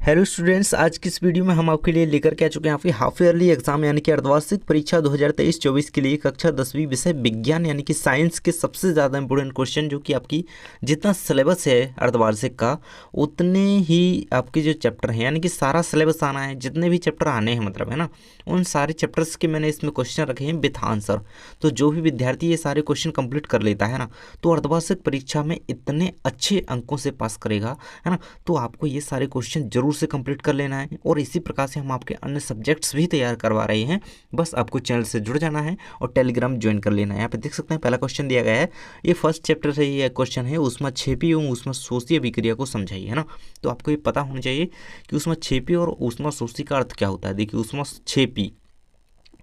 Hello students, आज की इस वीडियो में हम आपके लिए लेकर के आ चुके हैं यहाँ पे हाफ ईयरली एग्जाम यानी कि अर्धवार्षिक परीक्षा 2023-24 के लिए कक्षा 10वीं विषय विज्ञान यानी कि साइंस के सबसे ज़्यादा इंपॉर्टेंट क्वेश्चन, जो कि आपकी जितना सिलेबस है अर्धवार्षिक का उतने ही आपके जो चैप्टर हैं यानी कि सारा सिलेबस आना है, जितने भी चैप्टर आने हैं मतलब, है ना, उन सारे चैप्टर्स के मैंने इसमें क्वेश्चन रखे हैं विथ आंसर। तो जो भी विद्यार्थी ये सारे क्वेश्चन कंप्लीट कर लेता है ना, तो अर्धवार्षिक परीक्षा में इतने अच्छे अंकों से पास करेगा, है ना। तो आपको ये सारे क्वेश्चन जरूर से कंप्लीट कर लेना है और इसी प्रकार से हम आपके अन्य सब्जेक्ट्स भी तैयार करवा रहे हैं। बस आपको चैनल से जुड़ जाना है और टेलीग्राम ज्वाइन कर लेना है। यहाँ पे देख सकते हैं पहला क्वेश्चन दिया गया है, ये फर्स्ट चैप्टर से ये क्वेश्चन है, ऊष्माक्षेपी एवं ऊष्माशोषी अभिक्रिया को समझाइए, है ना। तो आपको ये पता होना चाहिए कि ऊष्माक्षेपी और ऊष्माशोषी का अर्थ क्या होता है। देखिए, ऊष्माक्षेपी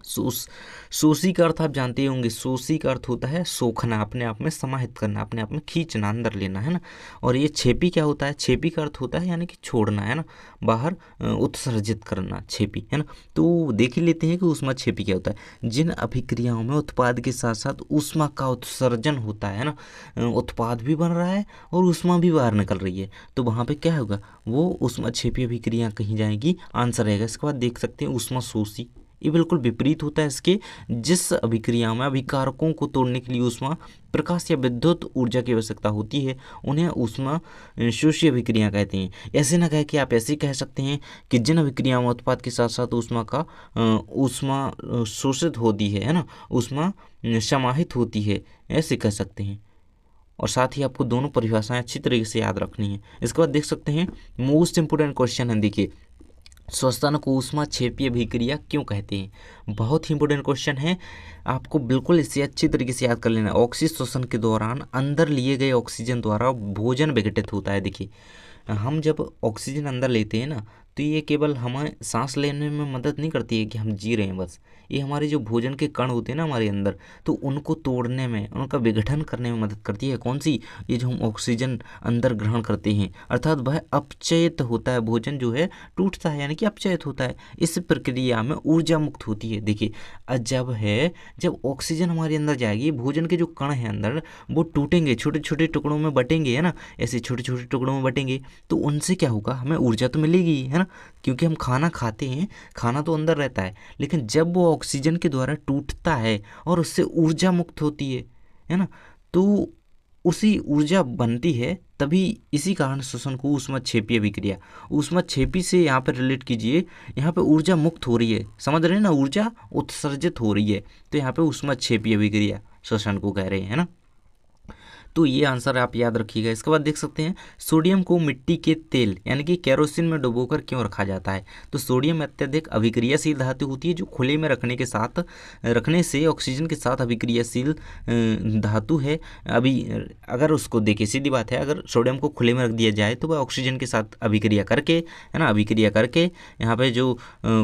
शोषी का अर्थ आप जानते होंगे, शोषी का अर्थ होता है सोखना, अपने आप में समाहित करना, अपने आप में खींचना, अंदर लेना, है ना। और ये छेपी क्या होता है, छेपी का अर्थ होता है यानी कि छोड़ना, है ना, बाहर उत्सर्जित करना, छेपी, है ना। तो देख ही लेते हैं कि ऊष्मा छेपी क्या होता है। जिन अभिक्रियाओं में उत्पाद के साथ साथ ऊष्मा का उत्सर्जन होता है ना, उत्पाद भी बन रहा है और ऊष्मा भी बाहर निकल रही है, तो वहाँ पे क्या होगा, वो ऊष्मा छेपी अभिक्रिया कहीं जाएगी, आंसर रहेगा। इसके बाद देख सकते हैं ऊष्मा शोषी, ये बिल्कुल विपरीत होता है इसके। जिस अभिक्रिया में अभिकारकों को तोड़ने के लिए ऊष्मा, प्रकाश या विद्युत ऊर्जा की आवश्यकता होती है, उन्हें ऊष्मा शोषी अभिक्रिया कहते हैं। ऐसे ना कहे कि आप ऐसे कह सकते हैं कि जिन अभिक्रियाओं में उत्पाद के साथ साथ ऊष्मा शोषित होती है ना, ऊष्मा समाहित होती है, ऐसे कह सकते हैं। और साथ ही आपको दोनों परिभाषाएं अच्छी तरीके से याद रखनी है। इसके बाद देख सकते हैं मोस्ट इंपोर्टेंट क्वेश्चन है, देखिए, श्वसन को ऊष्माक्षेपी अभिक्रिया क्यों कहते हैं। बहुत ही इंपॉर्टेंट क्वेश्चन है, आपको बिल्कुल इसे अच्छी तरीके से याद कर लेना है। ऑक्सीजन श्वसन के दौरान अंदर लिए गए ऑक्सीजन द्वारा भोजन विघटित होता है। देखिए, हम जब ऑक्सीजन अंदर लेते हैं ना, तो ये केवल हमें सांस लेने में मदद नहीं करती है कि हम जी रहे हैं, बस ये हमारे जो भोजन के कण होते हैं ना हमारे अंदर, तो उनको तोड़ने में, उनका विघटन करने में मदद करती है। कौन सी, ये जो हम ऑक्सीजन अंदर ग्रहण करते हैं, अर्थात वह अपचयित होता है, भोजन जो है टूटता है यानी कि अपचयित होता है। इस प्रक्रिया में ऊर्जा मुक्त होती है। देखिए, जब ऑक्सीजन हमारे अंदर जाएगी, भोजन के जो कण हैं अंदर वो टूटेंगे, छोटे छोटे टुकड़ों में बटेंगे, है ना, ऐसे छोटे छोटे टुकड़ों में बटेंगे, तो उनसे क्या होगा, हमें ऊर्जा तो मिलेगी, है ना, क्योंकि हम खाना खाते हैं, खाना तो अंदर रहता है, लेकिन जब वो ऑक्सीजन के द्वारा टूटता है और उससे ऊर्जा मुक्त होती है ना, तो उसी ऊर्जा बनती है, तभी इसी कारण श्वसन को ऊष्माक्षेपी अभिक्रिया, ऊष्माक्षेपी से यहाँ पर रिलेट कीजिए, यहाँ पे ऊर्जा मुक्त हो रही है, समझ रहे हैं ना, ऊर्जा उत्सर्जित हो रही है, तो यहाँ पे ऊष्माक्षेपी अभिक्रिया श्वसन को कह रहे हैं, है ना। तो ये आंसर आप याद रखिएगा। इसके बाद देख सकते हैं सोडियम को मिट्टी के तेल यानी कि केरोसिन में डुबोकर क्यों रखा जाता है। तो सोडियम अत्यधिक अभिक्रियाशील धातु होती है, जो खुले में रखने से ऑक्सीजन के साथ अभिक्रियाशील धातु है। अभी अगर उसको देखिए, सीधी बात है, अगर सोडियम को खुले में रख दिया जाए तो वह ऑक्सीजन के साथ अभिक्रिया करके, है ना, अभिक्रिया करके यहाँ पे जो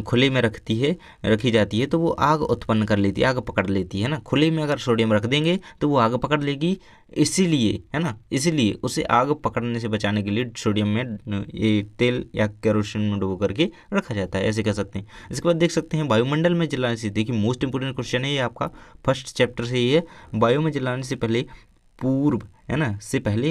खुले में रखी जाती है, तो वो आग उत्पन्न कर लेती है, आग पकड़ लेती है ना। खुले में अगर सोडियम रख देंगे तो वो आग पकड़ लेगी, इसीलिए, है ना, इसीलिए उसे आग पकड़ने से बचाने के लिए सोडियम में ये तेल या केरोसिन में डुबो करके रखा जाता है, ऐसे कह सकते हैं। इसके बाद देख सकते हैं वायुमंडल में जलाने से, देखिए मोस्ट इंपोर्टेंट क्वेश्चन है ये, आपका फर्स्ट चैप्टर से ही है। वायु में जलाने से पहले है ना,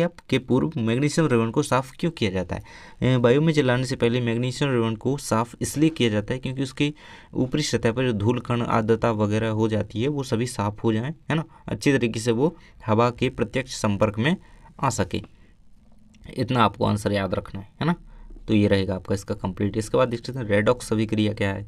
आपके पूर्व मैग्नीशियम रेवन को साफ क्यों किया जाता है। वायु में जलाने से पहले मैग्नीशियम रेवन को साफ इसलिए किया जाता है क्योंकि उसकी ऊपरी सतह पर जो धूल कण आर्द्रता वगैरह हो जाती है, वो सभी साफ हो जाएं, है ना, अच्छी तरीके से वो हवा के प्रत्यक्ष संपर्क में आ सके। इतना आपको आंसर याद रखना है ना। तो ये रहेगा आपका इसका कंप्लीट। इसके बाद देख सकते हैं रेडॉक्स अभिक्रिया क्या है।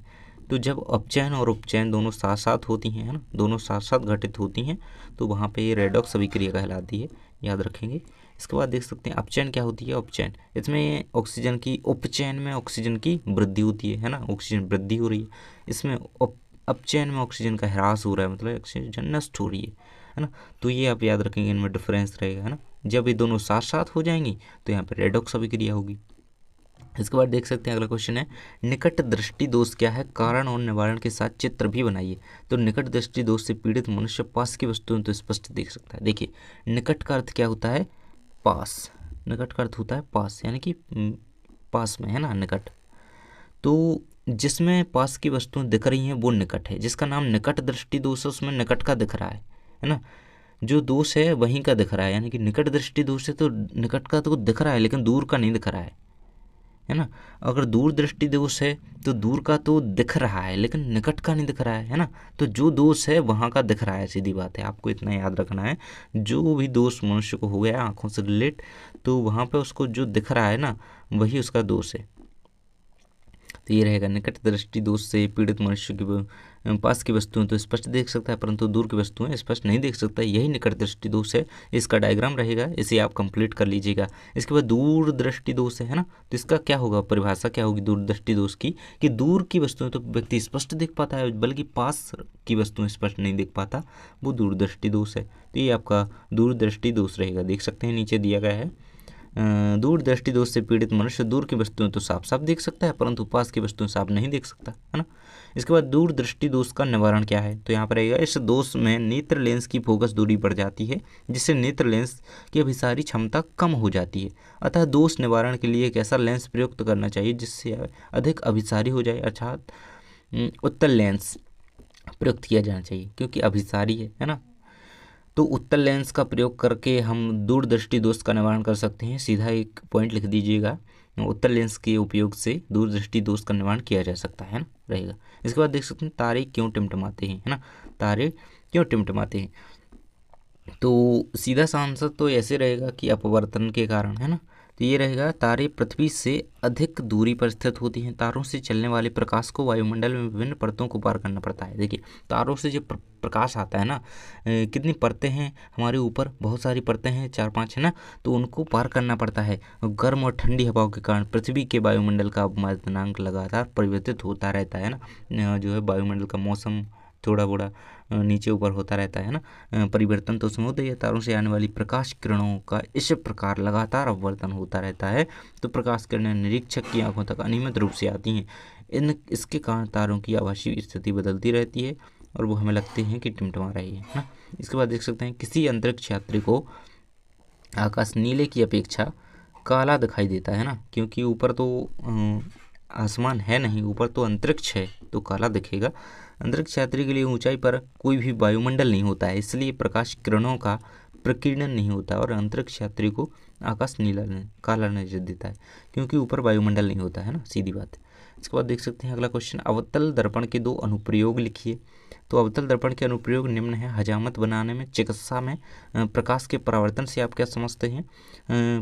तो जब अपचयन और उपचयन दोनों साथ साथ होती हैं, है ना, दोनों साथ साथ घटित होती हैं, तो वहाँ पे ये रेडॉक्स अभिक्रिया कहलाती है, याद रखेंगे। इसके बाद देख सकते हैं अपचयन क्या होती है। उपचयन, इसमें ऑक्सीजन की, उपचयन में ऑक्सीजन की वृद्धि होती है ना, ऑक्सीजन वृद्धि हो रही है। इसमें अपचयन में ऑक्सीजन का ह्रास हो रहा है, मतलब ऑक्सीजन नष्ट हो रही है ना। तो ये आप याद रखेंगे, इनमें डिफरेंस रहेगा, है ना। जब ये दोनों साथ साथ हो जाएंगी तो यहाँ पर रेडॉक्स अभिक्रिया होगी। इसके बाद देख सकते हैं अगला क्वेश्चन है निकट दृष्टि दोष क्या है, कारण और निवारण के साथ चित्र भी बनाइए। तो निकट दृष्टि दोष से पीड़ित मनुष्य पास की वस्तुओं तो स्पष्ट देख सकता है। देखिए, निकट का अर्थ क्या होता है, पास, निकट का अर्थ होता है पास, यानी कि पास में, है ना, निकट। तो जिसमें पास की वस्तुएं दिख रही हैं वो निकट है, जिसका नाम निकट दृष्टि दोष है, उसमें निकट का दिख रहा है ना, जो दोष है वहीं का दिख रहा है, यानी कि निकट दृष्टि दोष है तो निकट का तो दिख रहा है लेकिन दूर का नहीं दिख रहा है है ना। अगर दूरदृष्टि दोष है तो दूर का तो दिख रहा है लेकिन निकट का नहीं दिख रहा है ना। तो जो दोष है वहाँ का दिख रहा है, सीधी बात है, आपको इतना याद रखना है। जो भी दोष मनुष्य को हो गया आँखों से रिलेट, तो वहाँ पे उसको जो दिख रहा है ना वही उसका दोष है। तो ये रहेगा, निकट दृष्टि दोष से पीड़ित मनुष्य की पास की वस्तुएं तो स्पष्ट देख सकता है परंतु दूर की वस्तुएं स्पष्ट नहीं देख सकता, यही निकट दृष्टि दोष है। इसका डायग्राम रहेगा, इसे आप कंप्लीट कर लीजिएगा। इसके बाद दूर दृष्टि दोष है ना, तो इसका क्या होगा, परिभाषा क्या होगी दूर दृष्टि दोष की, कि दूर की वस्तुएं तो व्यक्ति स्पष्ट देख पाता है बल्कि पास की वस्तुएं स्पष्ट नहीं देख पाता, वो दूरदृष्टि दोष है। तो ये आपका दूरदृष्टि दोष रहेगा, देख सकते हैं नीचे दिया गया है। दूर दृष्टि दोष से पीड़ित मनुष्य दूर की वस्तुएं तो साफ साफ देख सकता है परंतु पास की वस्तुएं साफ नहीं देख सकता, है ना। इसके बाद दूर दृष्टि दोष का निवारण क्या है, तो यहाँ पर रहेगा, इस दोष में नेत्र लेंस की फोकस दूरी बढ़ जाती है जिससे नेत्र लेंस की अभिसारी क्षमता कम हो जाती है। अतः दोष निवारण के लिए एक ऐसा लेंस प्रयुक्त करना चाहिए जिससे अधिक अभिसारी हो जाए, अर्थात उत्तल लेंस प्रयुक्त किया जाना चाहिए क्योंकि अभिसारी है ना। तो उत्तल लेंस का प्रयोग करके हम दूरदृष्टि दोष का निवारण कर सकते हैं। सीधा एक पॉइंट लिख दीजिएगा, उत्तल लेंस के उपयोग से दूरदृष्टि दोष का निवारण किया जा सकता है ना, रहेगा। इसके बाद देख सकते हैं तारे क्यों टिमटिमाते हैं, है ना, तारे क्यों टिमटिमाते हैं। तो सीधा सा आंसर तो ऐसे रहेगा कि अपवर्तन के कारण, है ना। तो ये रहेगा, तारे पृथ्वी से अधिक दूरी पर स्थित होती हैं। तारों से चलने वाले प्रकाश को वायुमंडल में विभिन्न परतों को पार करना पड़ता है। देखिए तारों से जो प्रकाश आता है ना, कितनी परतें हैं हमारे ऊपर, बहुत सारी परतें हैं, 4-5 है ना, तो उनको पार करना पड़ता है। गर्म और ठंडी हवाओं के कारण पृथ्वी के वायुमंडल का अपमानांक लगातार परिवर्तित होता रहता है ना। जो है वायुमंडल का मौसम थोड़ा बड़ा नीचे ऊपर होता रहता है ना, परिवर्तन तो उसमें होता ही है। तारों से आने वाली प्रकाश किरणों का इस प्रकार लगातार अपवर्तन होता रहता है, तो प्रकाश किरणें निरीक्षक की आंखों तक अनियमित रूप से आती हैं। इसके कारण तारों की आभासी स्थिति बदलती रहती है और वो हमें लगते हैं कि टिमटिमा रही है ना। इसके बाद देख सकते हैं, किसी अंतरिक्ष यात्री को आकाश नीले की अपेक्षा काला दिखाई देता है ना, क्योंकि ऊपर तो आसमान है नहीं, ऊपर तो अंतरिक्ष है तो काला दिखेगा। अंतरिक्ष यात्री के लिए ऊंचाई पर कोई भी वायुमंडल नहीं होता है, इसलिए प्रकाश किरणों का प्रकीर्णन नहीं होता और अंतरिक्ष यात्री को आकाश नीला काला नजर देता है क्योंकि ऊपर वायुमंडल नहीं होता है ना, सीधी बात है। इसके बाद देख सकते हैं अगला क्वेश्चन, अवतल दर्पण के 2 अनुप्रयोग लिखिए। तो अवतल दर्पण के अनुप्रयोग निम्न है, हजामत बनाने में, चिकित्सा में। प्रकाश के परावर्तन से आप क्या समझते हैं,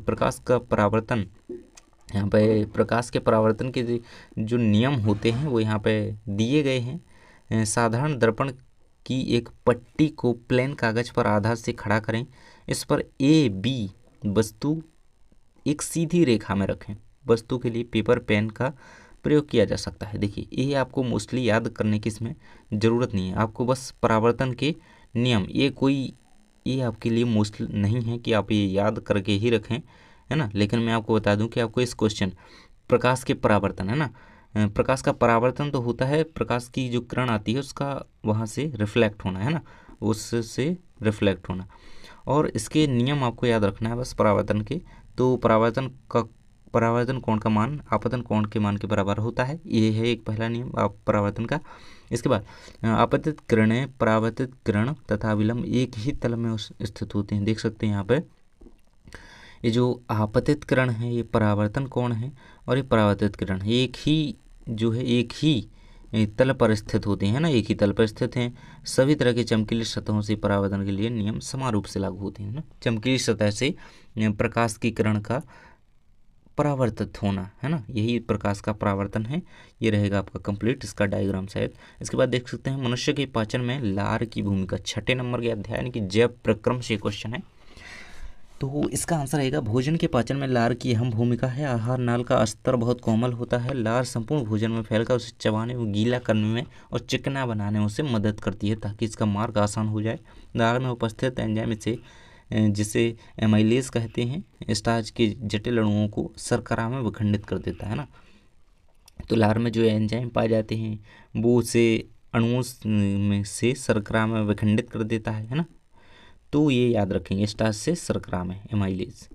प्रकाश का परावर्तन, यहाँ पे प्रकाश के परावर्तन के जो नियम होते हैं वो यहाँ पे दिए गए हैं। साधारण दर्पण की एक पट्टी को प्लेन कागज पर आधार से खड़ा करें, इस पर ए बी वस्तु एक सीधी रेखा में रखें। वस्तु के लिए पेपर पेन का प्रयोग किया जा सकता है। देखिए ये आपको मोस्टली याद करने की इसमें ज़रूरत नहीं है, आपको बस परावर्तन के नियम, ये आपके लिए मोस्टली नहीं है कि आप ये याद करके ही रखें, है ना। लेकिन मैं आपको बता दूं कि आपको इस क्वेश्चन प्रकाश के परावर्तन, है ना, प्रकाश का परावर्तन तो होता है, प्रकाश की जो किरण आती है उसका वहाँ से रिफ्लेक्ट होना, है ना, उससे रिफ्लेक्ट होना, और इसके नियम आपको याद रखना है बस परावर्तन के। तो परावर्तन कोण का मान आपतन कोण के मान के बराबर होता है, ये है एक पहला नियम आप परावर्तन का। इसके बाद आपतित किरणें, परावर्तित किरण तथा विलंब एक ही तल में स्थित होते हैं। देख सकते हैं यहाँ पे ये जो आपतित किरण है ये परावर्तन कोण है और ये परावर्तित किरण है, एक ही तल पर स्थित होते हैं ना, एक ही तल पर स्थित हैं। सभी तरह की चमकीली सतहों से परावर्तन के लिए नियम समान रूप से लागू होते हैं ना। चमकीली सतह से प्रकाश की किरण का परावर्तित होना, है ना, यही प्रकाश का परावर्तन है। ये रहेगा आपका कंप्लीट इसका डायग्राम शायद। इसके बाद देख सकते हैं मनुष्य के पाचन में लार की भूमिका, 6 नंबर के अध्याय यानी कि जैव प्रक्रम से क्वेश्चन है। तो इसका आंसर रहेगा, भोजन के पाचन में लार की अहम भूमिका है। आहार नाल का स्तर बहुत कोमल होता है। लार संपूर्ण भोजन में फैलकर उसे चबाने व गीला करने में और चिकना बनाने में उसे मदद करती है ताकि इसका मार्ग आसान हो जाए। लार में उपस्थित एंजाइम जिसे एमाइलेज कहते हैं, स्टार्च के जटिल अणुओं को शर्करा में विखंडित कर देता है ना। तो लार में जो एंजाइम पाए जाते हैं वो उसे अणुओं में से शर्करा में विखंडित कर देता है ना। तो ये याद रखेंगे, स्टार्च से शर्करा में एमाइलेज,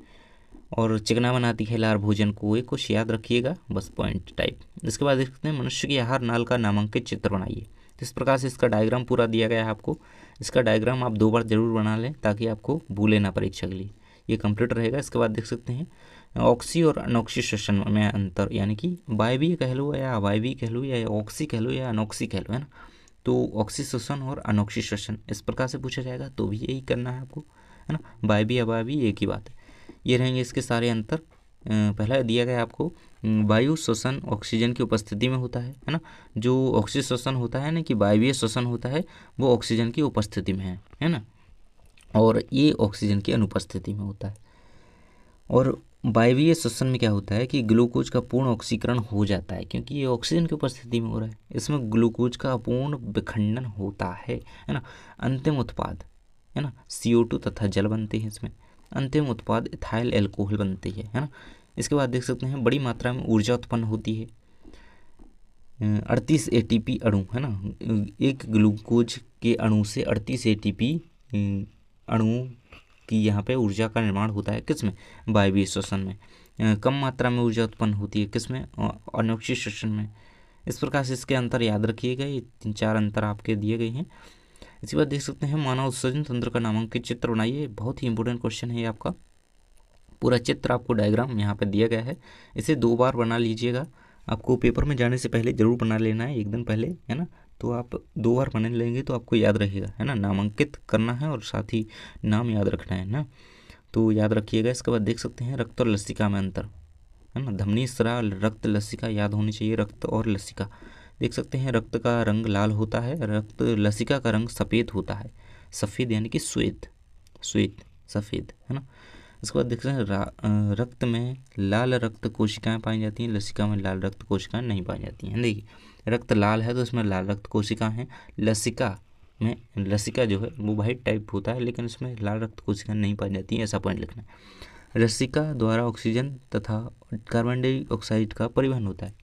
और चिकना बनाती है लार भोजन को, ये कुछ याद रखिएगा बस पॉइंट टाइप। इसके बाद देखते हैं मनुष्य की आहार नाल का नामांकित चित्र बनाइए। इस प्रकार से इसका डायग्राम पूरा दिया गया है आपको। इसका डायग्राम आप 2 बार जरूर बना लें ताकि आपको भूले ना परीक्षा के लिए। ये कंप्लीट रहेगा। इसके बाद देख सकते हैं ऑक्सी और अनॉक्सी श्वसन में अंतर, यानी कि वायवीय कह लो या अवायवीय कह लो या ऑक्सी कह लो या अनॉक्सी कह लो, है ना। तो ऑक्सी श्वसन और अनॉक्सी श्वसन इस प्रकार से पूछा जाएगा, तो भी यही करना है आपको, है ना। वायवीय अवायवीय एक ही बात है। ये रहेंगे इसके सारे अंतर। पहला दिया गया आपको वायु श्वसन ऑक्सीजन की उपस्थिति में होता है ना। जो ऑक्सी श्वसन होता है ना कि वायवीय श्वसन होता है वो ऑक्सीजन की उपस्थिति में है ना, और ये ऑक्सीजन की अनुपस्थिति में होता है। और वायवीय श्वसन में क्या होता है कि ग्लूकोज का पूर्ण ऑक्सीकरण हो जाता है, क्योंकि ये ऑक्सीजन की उपस्थिति में हो रहा है। इसमें ग्लूकोज का पूर्ण विखंडन होता है ना। अंतिम उत्पाद, है ना, CO2 तथा जल बनते हैं इसमें। अंतिम उत्पाद इथाइल एल्कोहल बनती है ना। इसके बाद देख सकते हैं बड़ी मात्रा में ऊर्जा उत्पन्न होती है। 38 ATP अणु, है ना। एक ग्लूकोज के अणु से 38 ATP अणु की यहाँ पे ऊर्जा का निर्माण होता है, किसमें, वायवीय श्वसन में। कम मात्रा में ऊर्जा उत्पन्न होती है किसमें, अनॉक्सी श्वसन में। इस प्रकार से इसके अंतर याद रखिएगा, ये 3-4 अंतर आपके दिए गए हैं। इसी बात देख सकते हैं मानव उत्सर्जन तंत्र का नामांकित चित्र बनाइए। बहुत ही इंपॉर्टेंट क्वेश्चन है ये आपका। पूरा चित्र आपको डायग्राम यहाँ पे दिया गया है, इसे 2 बार बना लीजिएगा। आपको पेपर में जाने से पहले जरूर बना लेना है, एक दिन पहले, है ना। तो आप 2 बार बना लेंगे तो आपको याद रहेगा, है ना। नामांकित करना है और साथ ही नाम याद रखना है ना, तो याद रखिएगा। इसके बाद देख सकते हैं रक्त और लसिका में अंतर, है ना। धमनी स्राव, रक्त, लसिका याद होनी चाहिए, रक्त और लसिका। देख सकते हैं रक्त का रंग लाल होता है, रक्त लसिका का रंग सफ़ेद होता है। सफ़ेद यानी कि श्वेत, श्वेत सफ़ेद, है ना। इसके बाद देखते हैं रक्त में लाल रक्त कोशिकाएं पाई जाती हैं, लसिका में लाल रक्त कोशिकाएं नहीं पाई जाती हैं। देखिए रक्त लाल है तो इसमें लाल रक्त कोशिकाएं हैं, लसिका में, लसिका जो है वो वाइट टाइप होता है लेकिन इसमें लाल रक्त कोशिकाएं नहीं पाई जाती हैं, ऐसा पॉइंट लिखना है। लसिका द्वारा ऑक्सीजन तथा कार्बन डाइऑक्साइड का परिवहन होता है,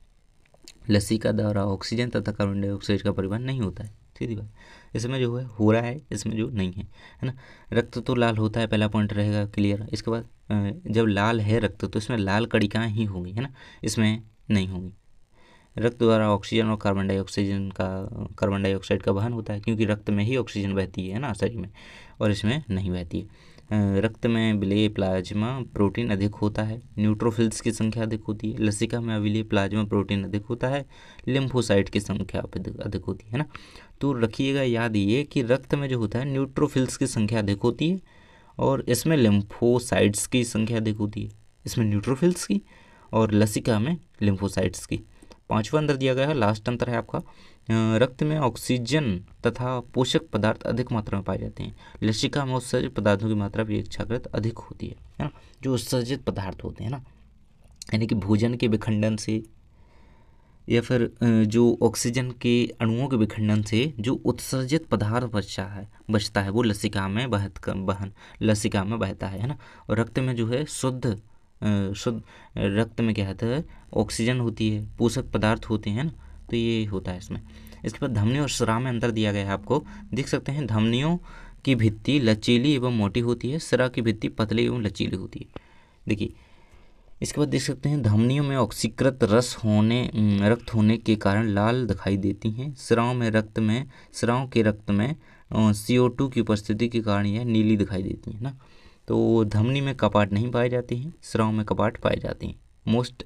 लसिका द्वारा ऑक्सीजन तथा कार्बन डाइऑक्साइड का परिवहन नहीं होता है, सीधी बात। इसमें जो है हो रहा है, इसमें जो नहीं है ना। रक्त तो लाल होता है, पहला पॉइंट रहेगा क्लियर। इसके बाद जब लाल है रक्त तो इसमें लाल कणिकाएं ही होंगी, है ना, इसमें नहीं होंगी। रक्त द्वारा ऑक्सीजन और कार्बन डाइऑक्साइड का वहन होता है, क्योंकि रक्त में ही ऑक्सीजन बहती है ना शरीर में, और इसमें नहीं बहती है। रक्त में विलेय प्लाज्मा प्रोटीन अधिक होता है, न्यूट्रोफिल्स की संख्या अधिक होती है। लसिका में अविलेय प्लाज्मा प्रोटीन अधिक होता है, लिम्फोसाइट की संख्या अधिक होती है ना। तो रखिएगा याद ये कि रक्त में जो होता है न्यूट्रोफिल्स की संख्या अधिक होती है और इसमें लिम्फोसाइट्स की संख्या अधिक होती है, इसमें न्यूट्रोफिल्स की और लसिका में लिम्फोसाइट्स की। 5वां अंतर दिया गया है, लास्ट अंतर है आपका। रक्त में ऑक्सीजन तथा पोषक पदार्थ अधिक मात्रा में पाए जाते हैं, लसिका में उत्सर्जित पदार्थों की मात्रा भी अपेक्षाकृत अधिक होती है ना। जो उत्सर्जित पदार्थ होते हैं ना, यानी कि भोजन के विखंडन से या फिर जो ऑक्सीजन के अणुओं के विखंडन से जो उत्सर्जित पदार्थ बचता है वो लसिका में लसिका में बहता है ना। और रक्त में जो है शुद्ध रक्त में क्या होता है, ऑक्सीजन होती है, पोषक पदार्थ होते हैं ना, तो ये होता है इसमें। इसके बाद धमनी और स्राव में अंतर दिया गया है आपको, देख सकते हैं। धमनियों की भित्ति लचीली एवं मोटी होती है, स्राव की भित्ति पतली एवं लचीली होती है। देखिए इसके बाद देख सकते हैं धमनियों में ऑक्सीकृत रक्त होने के कारण लाल दिखाई देती हैं। स्राव के रक्त में CO2 की उपस्थिति के कारण यह नीली दिखाई देती है ना। तो धमनी में कपाट नहीं पाए जाते हैं, स्राव में कपाट पाए जाते हैं। मोस्ट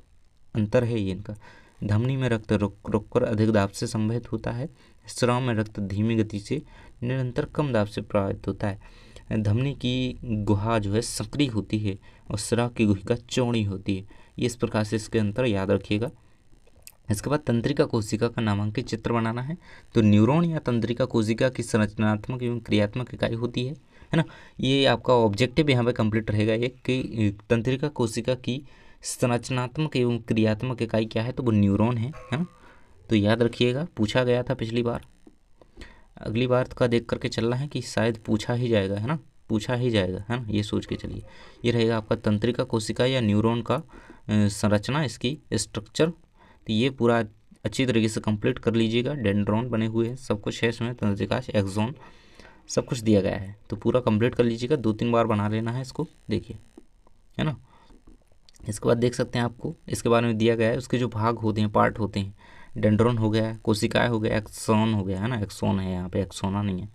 अंतर है ये इनका। धमनी में रक्त रुक कर अधिक दाब से संवहित होता है, स्राव में रक्त धीमी गति से निरंतर कम दाब से प्रवाहित होता है। धमनी की गुहा जो है संकरी होती है और स्राव की गुहिका चौड़ी होती है। ये इस प्रकार से इसके अंतर याद रखिएगा। इसके बाद तंत्रिका कोशिका का नामांकित चित्र बनाना है। तो न्यूरॉन या तंत्रिका कोशिका की संरचनात्मक एवं क्रियात्मक इकाई होती है ना। ये आपका ऑब्जेक्टिव यहाँ पे कंप्लीट रहेगा एक कि तंत्रिका कोशिका की संरचनात्मक एवं क्रियात्मक इकाई क्या है, तो वो न्यूरॉन है ना। तो याद रखिएगा, पूछा गया था पिछली बार, अगली बार का देख करके चलना है कि शायद पूछा ही जाएगा, है ना, पूछा ही जाएगा, है ना, ये सोच के चलिए। ये रहेगा आपका तंत्रिका कोशिका या न्यूरॉन का संरचना, इसकी स्ट्रक्चर। तो ये पूरा अच्छी तरीके से कंप्लीट कर लीजिएगा। डेंड्रॉन बने हुए हैं, सब कुछ है इसमें, तंत्रिका, एक्सॉन, सब कुछ दिया गया है, तो पूरा कंप्लीट कर लीजिएगा। 2-3 बार बना लेना है इसको, देखिए, है ना। इसके बाद देख सकते हैं आपको इसके बारे में दिया गया है, उसके जो भाग होते हैं, पार्ट होते हैं। डेंड्रॉन हो गया, कोशिकाएं हो गया, एक्सॉन हो गया, है ना, एक्सॉन है यहाँ पे, एक्सोना नहीं है,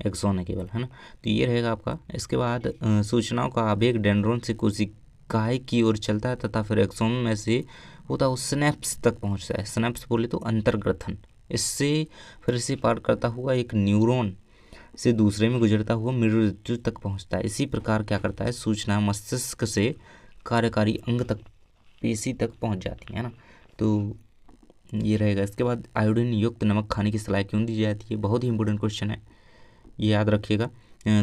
एक्सॉन है केवल, है ना। तो ये रहेगा आपका। इसके बाद सूचनाओं का आवेग डेंड्रोन से कोशिकाएं की ओर चलता है तथा फिर एक्सॉन में से होता है वो सिनेप्स तक पहुंचता है। सिनेप्स बोले तो अंतर्ग्रथन, इससे फिर इसे पार करता हुआ एक न्यूरॉन से दूसरे में गुजरता हुआ मृत्यु तक पहुंचता है। इसी प्रकार क्या करता है, सूचना मस्तिष्क से कार्यकारी अंग तक, पेशी तक पहुंच जाती है ना। तो ये रहेगा। इसके बाद आयोडीन युक्त नमक खाने की सलाह क्यों दी जाती है, बहुत ही इंपॉर्टेंट क्वेश्चन है, ये याद रखिएगा।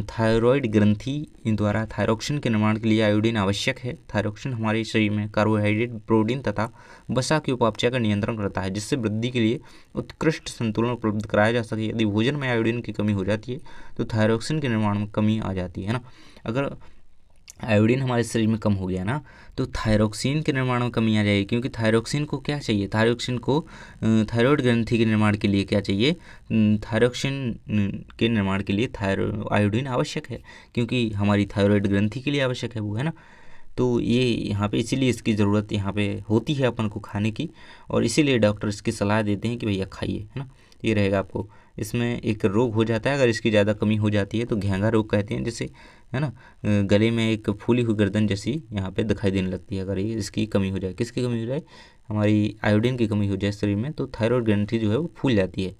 थायराइड ग्रंथि द्वारा थायरोक्सिन के निर्माण के लिए आयोडीन आवश्यक है। थायरोक्सिन हमारे शरीर में कार्बोहाइड्रेट, प्रोटीन तथा वसा की उपापचय का नियंत्रण करता है, जिससे वृद्धि के लिए उत्कृष्ट संतुलन उपलब्ध कराया जा सके। यदि भोजन में आयोडीन की कमी हो जाती है तो थायरोक्सिन के निर्माण में कमी आ जाती है ना। अगर आयोडीन हमारे शरीर में कम हो गया ना तो थायरोक्सिन के निर्माण में कमी आ जाएगी, क्योंकि थायरोक्सिन को क्या चाहिए, थायरोक्सिन को थायराइड ग्रंथि के निर्माण के लिए क्या चाहिए, थायरोक्सिन के निर्माण के लिए आयोडीन आवश्यक है, क्योंकि हमारी थायराइड ग्रंथि के लिए आवश्यक है वो, है ना। तो ये यहाँ पे इसीलिए इसकी ज़रूरत यहाँ पे होती है अपन को खाने की, और इसीलिए डॉक्टर इसकी सलाह देते हैं कि भैया खाइए, है ना। ये रहेगा आपको। इसमें एक रोग हो जाता है अगर इसकी ज़्यादा कमी हो जाती है तो घेंगा रोग कहते हैं जिसे, है ना। गले में एक फूली हुई गर्दन जैसी यहाँ पे दिखाई देने लगती है अगर ये इसकी कमी हो जाए। किसकी कमी हो जाए, हमारी आयोडीन की कमी हो जाए शरीर में, तो थायराइड ग्रंथि जो है वो फूल जाती है।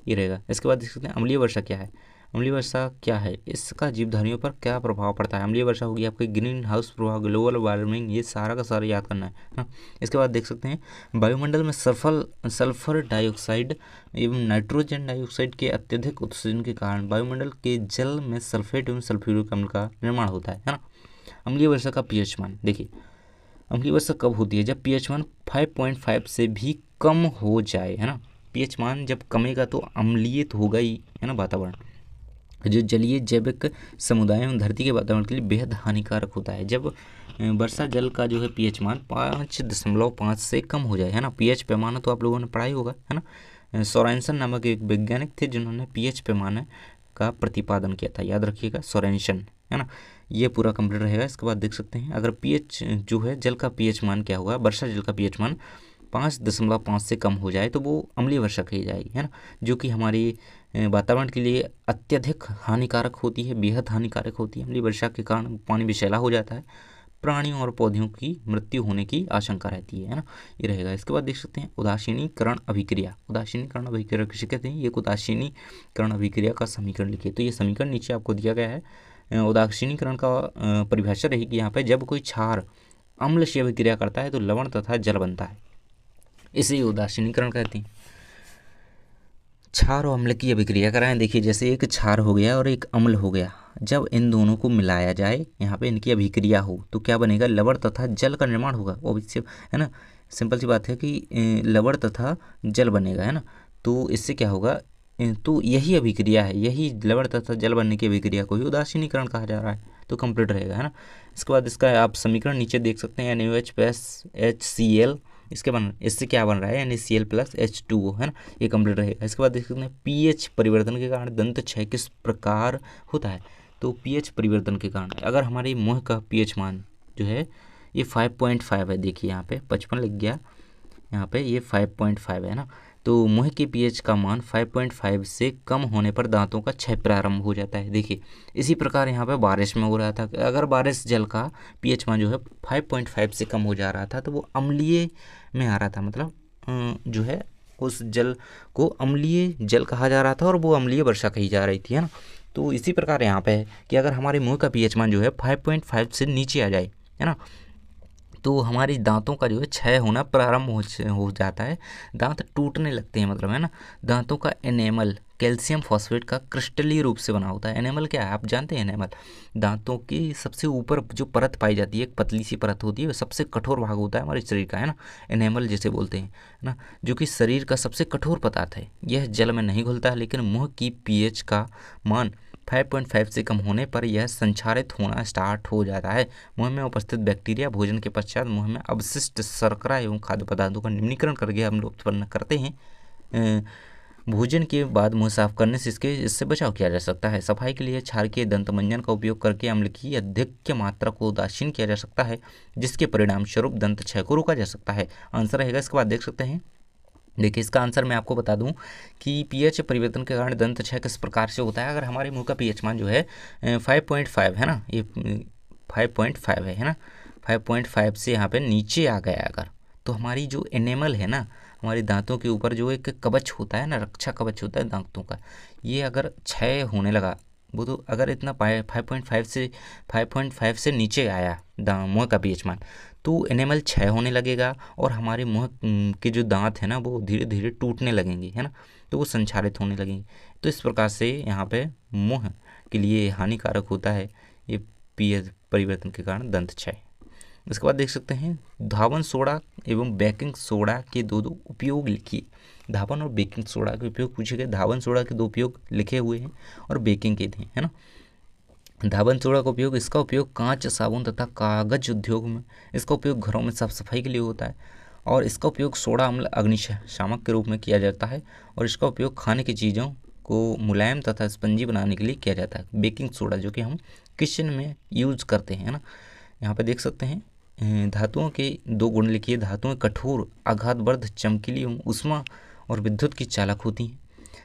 ये रहेगा। इसके बाद देख सकते हैं अम्लीय वर्षा क्या है। अम्लीय वर्षा क्या है, इसका जीवधारियों पर क्या प्रभाव पड़ता है। अम्लीय वर्षा होगी आपके ग्रीन हाउस प्रभाव, ग्लोबल वार्मिंग, ये सारा का सारा याद करना है ना। इसके बाद देख सकते हैं वायुमंडल में सल्फर डाइऑक्साइड एवं नाइट्रोजन डाइऑक्साइड के अत्यधिक उत्सर्जन के कारण वायुमंडल के जल में सल्फेट एवं सल्फ्यूरिक अम्ल का निर्माण होता है ना। अम्लीय वर्षा का पीएच मान देखिए, अम्लीय वर्षा कब होती है, जब पीएच मान 5.5 से भी कम हो जाए, है ना। पीएच मान जब कमेगा तो अम्लीय तो होगा ही, है ना, वातावरण जो जलीय जैविक समुदाय एवं धरती के वातावरण के लिए बेहद हानिकारक होता है। जब वर्षा जल का जो है पीएच मान 5.5 से कम हो जाए, है ना। पीएच पैमाना तो आप लोगों ने पढ़ा ही होगा, है ना। सोरेनसन नामक एक वैज्ञानिक थे जिन्होंने पीएच पैमाने का प्रतिपादन किया था, याद रखिएगा, सोरेनसन, है ना। ये पूरा कंप्लीट रहेगा। इसके बाद देख सकते हैं अगर पीएच जो है जल का पीएच मान क्या होगा, वर्षा जल का पीएच मान 5.5 से कम हो जाए तो वो अम्लीय वर्षा कही जाएगी, है ना, जो कि हमारी वातावरण के लिए अत्यधिक हानिकारक होती है, बेहद हानिकारक होती है। अम्लीय वर्षा के कारण पानी विषैला हो जाता है, प्राणियों और पौधों की मृत्यु होने की आशंका रहती है ना। ये रहेगा। इसके बाद देख सकते हैं उदासीनीकरण अभिक्रिया। उदासीनीकरण अभिक्रिया किसे कहते हैं, ये उदासीनीकरण अभिक्रिया का समीकरण लिखिए। तो ये समीकरण नीचे आपको दिया गया है। उदासीनीकरण का परिभाषा रहेगी यहाँ पे, जब कोई क्षार अम्ल से अभिक्रिया करता है तो लवण तथा जल बनता है, इसे उदासीनीकरण कहते हैं। क्षार और अम्ल की अभिक्रिया कराएं। देखिए जैसे एक क्षार हो गया और एक अम्ल हो गया, जब इन दोनों को मिलाया जाए, यहाँ पे इनकी अभिक्रिया हो तो क्या बनेगा, लवण तथा जल का निर्माण होगा। वो है ना, सिंपल सी बात है कि लवण तथा जल बनेगा, है ना। तो इससे क्या होगा, तो यही अभिक्रिया है, यही लवण तथा जल बनने की अभिक्रिया को ही उदासीनीकरण कहा जा रहा है, तो कंप्लीट रहेगा, है ना। इसके बाद इसका आप समीकरण नीचे देख सकते हैं, NaOH प्लस HCl, इससे क्या बन रहा है, NaCl प्लस H2O, है ना। ये कंप्लीट रहेगा। इसके बाद देख सकते हैं पीएच परिवर्तन के कारण दंत क्षय किस प्रकार होता है। तो पीएच परिवर्तन के कारण अगर हमारे मुंह का पीएच मान जो है ये 5.5 है, देखिए यहाँ पे 55 लिख गया, यहाँ पे ये 5.5 है ना। तो मुंह के पीएच का मान 5.5 से कम होने पर दांतों का क्षय प्रारंभ हो जाता है। देखिए इसी प्रकार यहाँ पे बारिश में हो रहा था, अगर बारिश जल का पीएच मान जो है 5.5 से कम हो जा रहा था तो वो अम्लीय में आ रहा था, मतलब जो है उस जल को अम्लीय जल कहा जा रहा था और वो अम्लीय वर्षा कही जा रही थी, है ना। तो इसी प्रकार यहाँ पे है कि अगर हमारे मुंह का पीएच मान जो है 5.5 से नीचे आ जाए, है ना, तो हमारी दांतों का जो है क्षय होना प्रारंभ हो जाता है, दांत टूटने लगते हैं, मतलब, है ना। दांतों का एनेमल कैल्शियम फॉस्फेट का क्रिस्टलीय रूप से बना होता है। एनेमल क्या है, आप जानते हैं, एनेमल दांतों की सबसे ऊपर जो परत पाई जाती है, एक पतली सी परत होती है, वो सबसे कठोर भाग होता है हमारे शरीर का, है ना, एनेमल जिसे बोलते हैं, है ना, जो कि शरीर का सबसे कठोर पदार्थ है। यह जल में नहीं घुलता है, लेकिन मुँह की पीएच का मान 5.5 से कम होने पर यह संक्षारित होना स्टार्ट हो जाता है। मुंह में उपस्थित बैक्टीरिया भोजन के पश्चात मुंह में अवशिष्ट शर्करा एवं खाद्य पदार्थों का निम्नीकरण करके अम्ल उत्पन्न करते हैं। भोजन के बाद मुंह साफ करने से इससे बचाव किया जा सकता है। सफाई के लिए क्षारकीय दंतमंजन का उपयोग करके अम्ल की अधिक मात्रा को उदासीन किया जा सकता है, जिसके परिणाम स्वरूप दंत क्षय को रोका जा सकता है। आंसर रहेगा। इसके बाद देख सकते हैं देखिए इसका आंसर मैं आपको बता दूं कि पीएच परिवर्तन के कारण दंत क्षय किस प्रकार से होता है। अगर हमारे मुंह का पीएच मान जो है 5.5 है ना, ये 5.5 है ना, 5.5 से यहाँ पे नीचे आ गया अगर, तो हमारी जो एनेमल है ना, हमारे दांतों के ऊपर जो एक कवच होता है ना, रक्षा कवच होता है दांतों का, ये अगर क्षय होने लगा, वो तो अगर इतना 5.5 से नीचे आया मुँह का पीएच मान, तो एनिमल क्षय होने लगेगा और हमारे मुंह के जो दांत है ना वो धीरे धीरे टूटने लगेंगे, है ना, तो वो संक्षारित होने लगेंगे। तो इस प्रकार से यहाँ पे मुंह के लिए हानिकारक होता है ये पीएच परिवर्तन के कारण दंत क्षय। इसके बाद देख सकते हैं धावन सोडा एवं बेकिंग सोडा के दो उपयोग लिखिए। धावन और बेकिंग सोडा के उपयोग पूछे गए। धावन सोडा के दो उपयोग लिखे हुए हैं और बेकिंग के थे, है ना। धावन सोडा का उपयोग, इसका उपयोग कांच, साबुन तथा कागज उद्योग में, इसका उपयोग घरों में साफ सफाई के लिए होता है और इसका उपयोग सोडा अम्ल अग्निशामक के रूप में किया जाता है और इसका उपयोग खाने की चीज़ों को मुलायम तथा स्पंजी बनाने के लिए किया जाता है। बेकिंग सोडा जो कि हम किचन में यूज करते हैं, ना। यहाँ पे देख सकते हैं धातुओं के दो गुण लिखिए। धातुएं कठोर, आघातवर्ध, चमकीली, ऊष्मा और विद्युत की चालक होती हैं।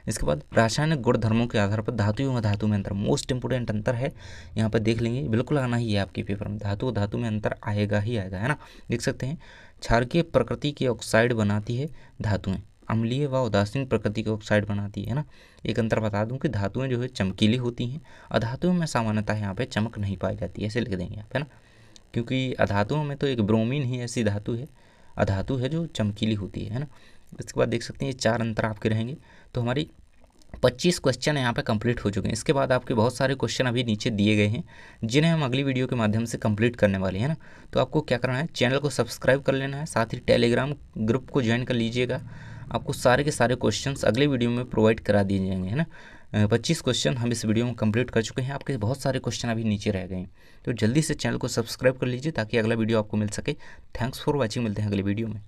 इसके बाद रासायनिक गुण धर्मों के आधार पर धातु एवं धातु में अंतर, मोस्ट इंपोर्टेंट अंतर है, यहाँ पर देख लेंगे, बिल्कुल आना ही है आपके पेपर में, धातु और धातु में अंतर आएगा ही आएगा, है ना। देख सकते हैं क्षारकीय प्रकृति की ऑक्साइड बनाती है धातुएं, अम्लीय व उदासीन प्रकृति की ऑक्साइड बनाती है ना। एक अंतर बता दूं कि धातुएं जो है चमकीली होती हैं, अधातुओं में सामान्यतः यहाँ पे चमक नहीं पाई जाती है, ऐसे लिख देंगे आप, है ना, क्योंकि अधातुओं में तो एक ब्रोमीन ही ऐसी धातु है, अधातु है जो चमकीली होती है ना। इसके बाद देख सकते हैं ये 4 अंतर आपके रहेंगे। तो हमारी 25 क्वेश्चन यहाँ पे कंप्लीट हो चुके हैं। इसके बाद आपके बहुत सारे क्वेश्चन अभी नीचे दिए गए हैं जिन्हें हम अगली वीडियो के माध्यम से कंप्लीट करने वाले हैं ना। तो आपको क्या करना है, चैनल को सब्सक्राइब कर लेना है, साथ ही टेलीग्राम ग्रुप को ज्वाइन कर लीजिएगा। आपको सारे के सारे क्वेश्चंस अगले वीडियो में प्रोवाइड करा दिए जाएंगे, है ना। 25 क्वेश्चन हम इस वीडियो में कंप्लीट कर चुके हैं। आपके बहुत सारे क्वेश्चन अभी नीचे रह गए हैं, तो जल्दी से चैनल को सब्सक्राइब कर लीजिए ताकि अगला वीडियो आपको मिल सके। थैंक्स फॉर वॉचिंग, मिलते हैं अगले वीडियो में।